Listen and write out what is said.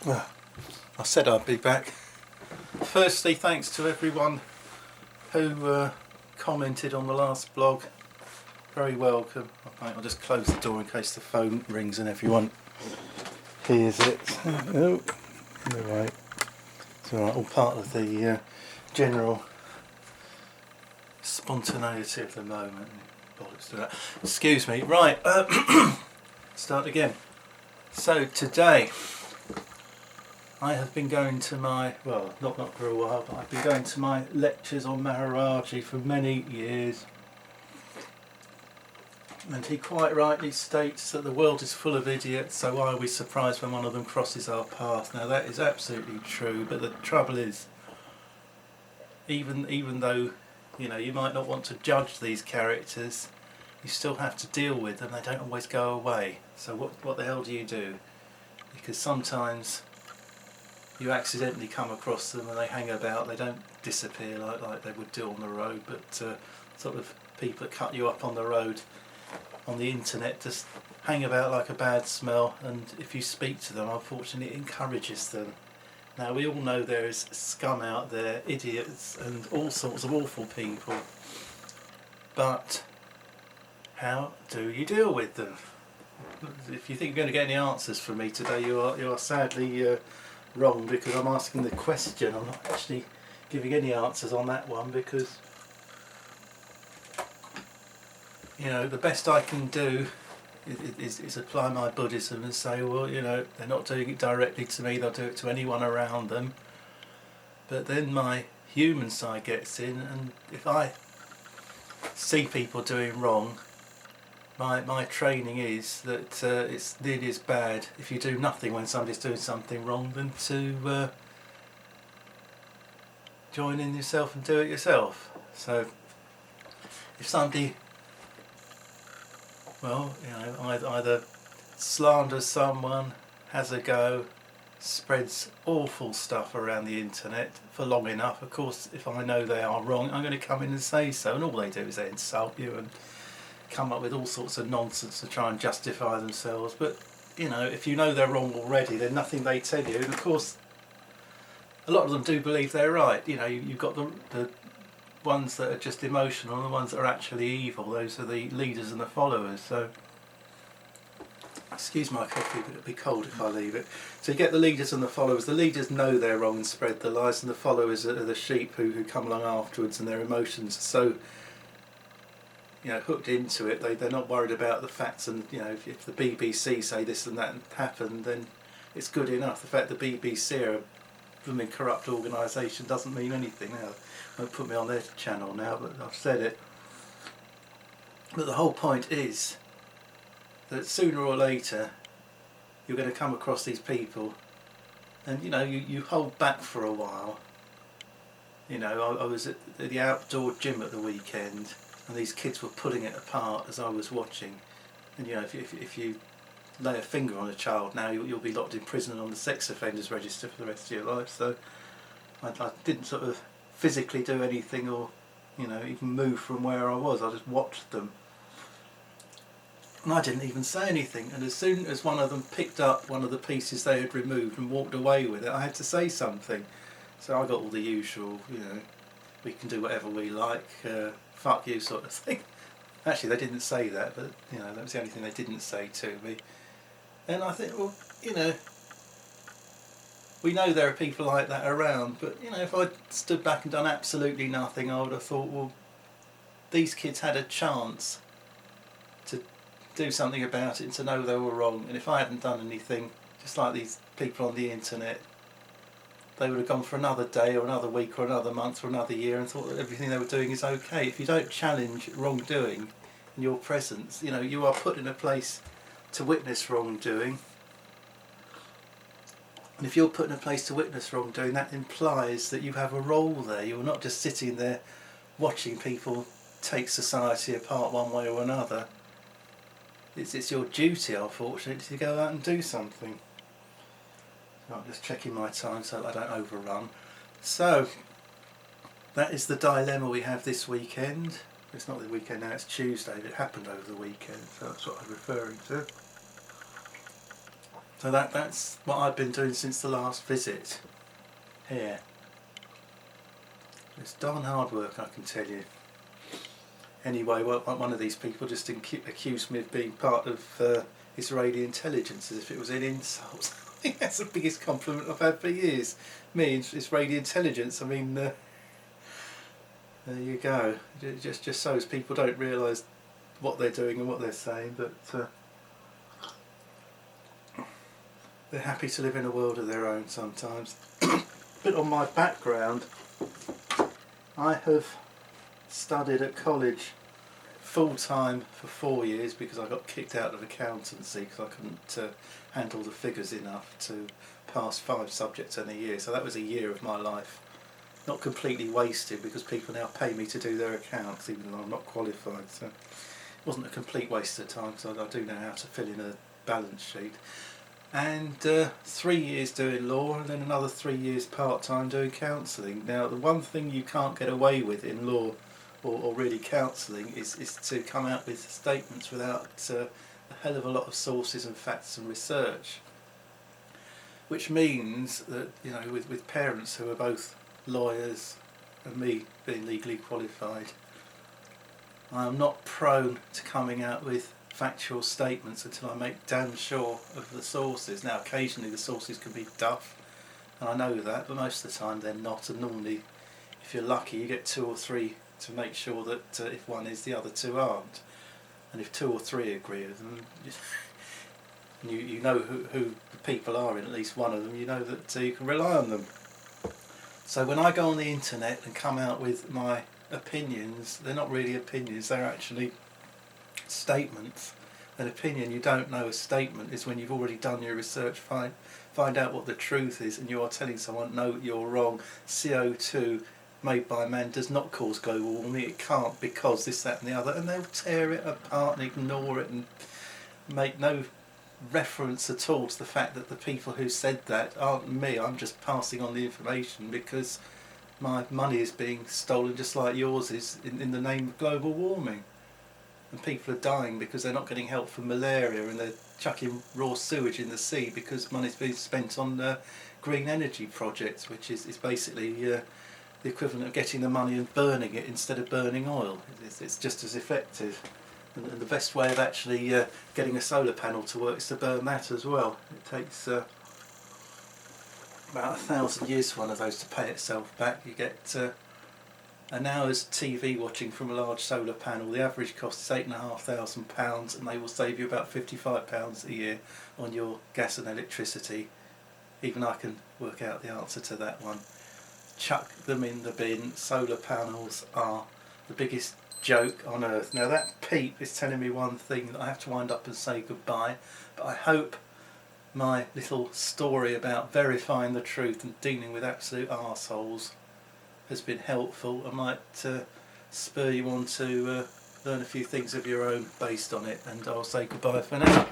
Well, I said I'd be back. Firstly, thanks to everyone who commented on the last blog. Very welcome. I'll just close the door in case the phone rings and everyone hears it. Oh, right. It's alright, all part of the general spontaneity of the moment. Bollocks to that. Excuse me. Right, start again. So today I have been going to my, well, not for a while, but I've been going to my lectures on Maharaji for many years. And he quite rightly states that the world is full of idiots, so why are we surprised when one of them crosses our path? Now that is absolutely true, but the trouble is, even though, you know, you might not want to judge these characters, you still have to deal with them. They don't always go away. So what the hell do you do? Because sometimes you accidentally come across them and they hang about. They don't disappear like they would do on the road, but sort of people that cut you up on the road on the internet just hang about like a bad smell, and if you speak to them, unfortunately it encourages them. Now we all know there is scum out there, idiots and all sorts of awful people, but how do you deal with them? If you think you're going to get any answers from me today, you are sadly wrong, because I'm asking the question. I'm not actually giving any answers on that one, because, you know, the best I can do is apply my Buddhism and say, well, you know, they're not doing it directly to me, they'll do it to anyone around them. But then my human side gets in, and if I see people doing wrong, my training is that it's nearly as bad if you do nothing when somebody's doing something wrong than to join in yourself and do it yourself. So if somebody, well, you know, either slanders someone, has a go, spreads awful stuff around the internet for long enough, of course, if I know they are wrong, I'm going to come in and say so, and all they do is they insult you and come up with all sorts of nonsense to try and justify themselves. But, you know, if you know they're wrong already, then nothing they tell you, and of course a lot of them do believe they're right. You know, you've got the ones that are just emotional and the ones that are actually evil. Those are the leaders and the followers. So excuse my coffee, but it'll be cold if I leave it. So you get the leaders and the followers. The leaders know they're wrong and spread the lies, and the followers are the sheep who come along afterwards, and their emotions are so, you know, hooked into it. They're not worried about the facts, and, you know, if the BBC say this and that happened, then it's good enough. The fact the BBC are a blooming corrupt organisation doesn't mean anything. Now, won't put me on their channel now, but I've said it. But the whole point is that sooner or later you're going to come across these people, and, you know, you hold back for a while. You know, I was at the outdoor gym at the weekend, and these kids were pulling it apart as I was watching. And, you know, if you lay a finger on a child now, you'll be locked in prison and on the sex offenders register for the rest of your life. So I didn't sort of physically do anything, or, you know, even move from where I was. I just watched them, and I didn't even say anything. And as soon as one of them picked up one of the pieces they had removed and walked away with it, I had to say something. So I got all the usual, you know, we can do whatever we like, fuck you sort of thing. Actually, they didn't say that, but, you know, that was the only thing they didn't say to me. And I think, well, you know, we know there are people like that around, but, you know, if I'd stood back and done absolutely nothing, I would have thought, well, these kids had a chance to do something about it and to know they were wrong. And if I hadn't done anything, just like these people on the internet, they would have gone for another day or another week or another month or another year and thought that everything they were doing is okay. If you don't challenge wrongdoing in your presence, you know, you are put in a place to witness wrongdoing. And if you're put in a place to witness wrongdoing, that implies that you have a role there. You're not just sitting there watching people take society apart one way or another. It's your duty, unfortunately, to go out and do something. So I'm just checking my time so I don't overrun. So that is the dilemma we have this weekend. It's not the weekend now, it's Tuesday, but it happened over the weekend, so that's what I'm referring to. So that's what I've been doing since the last visit here. It's darn hard work, I can tell you. Anyway, well, one of these people just accused me of being part of Israeli intelligence as if it was an insult. I think that's the biggest compliment I've had for years. Me, Israeli intelligence. I mean, there you go. It just shows people don't realise what they're doing and what they're saying, but they're happy to live in a world of their own sometimes. But on my background, I have studied at college full-time for 4 years because I got kicked out of accountancy because I couldn't handle the figures enough to pass 5 subjects in a year. So that was a year of my life not completely wasted because people now pay me to do their accounts even though I'm not qualified. So it wasn't a complete waste of time because I do know how to fill in a balance sheet. And 3 years doing law and then another 3 years part-time doing counselling. Now the one thing you can't get away with in law or really counselling is to come out with statements without a hell of a lot of sources and facts and research. Which means that, you know, with parents who are both lawyers and me being legally qualified, I am not prone to coming out with factual statements until I make damn sure of the sources. Now occasionally the sources can be duff, and I know that, but most of the time they're not, and normally if you're lucky you get 2 or 3 to make sure that if one is, the other 2 aren't. And if 2 or 3 agree with them, you know who the people are in at least one of them, you know that you can rely on them. So when I go on the internet and come out with my opinions, they're not really opinions, they're actually statements. An opinion you don't know, a statement is when you've already done your research, find out what the truth is, and you are telling someone, no, you're wrong, CO2 made by man does not cause global warming, it can't because this, that and the other, and they'll tear it apart and ignore it and make no reference at all to the fact that the people who said that aren't me. I'm just passing on the information because my money is being stolen just like yours is in the name of global warming. And people are dying because they're not getting help for malaria, and they're chucking raw sewage in the sea because money's being spent on green energy projects, which is basically the equivalent of getting the money and burning it instead of burning oil. It's just as effective. And the best way of actually getting a solar panel to work is to burn that as well. It takes about 1,000 years for one of those to pay itself back. You get an hour's TV watching from a large solar panel. The average cost is £8,500, and they will save you about £55 a year on your gas and electricity. Even I can work out the answer to that one. Chuck them in the bin. Solar panels are the biggest joke on earth. Now that peep is telling me one thing, that I have to wind up and say goodbye, but I hope my little story about verifying the truth and dealing with absolute arseholes has been helpful. I might spur you on to learn a few things of your own based on it, and I'll say goodbye for now.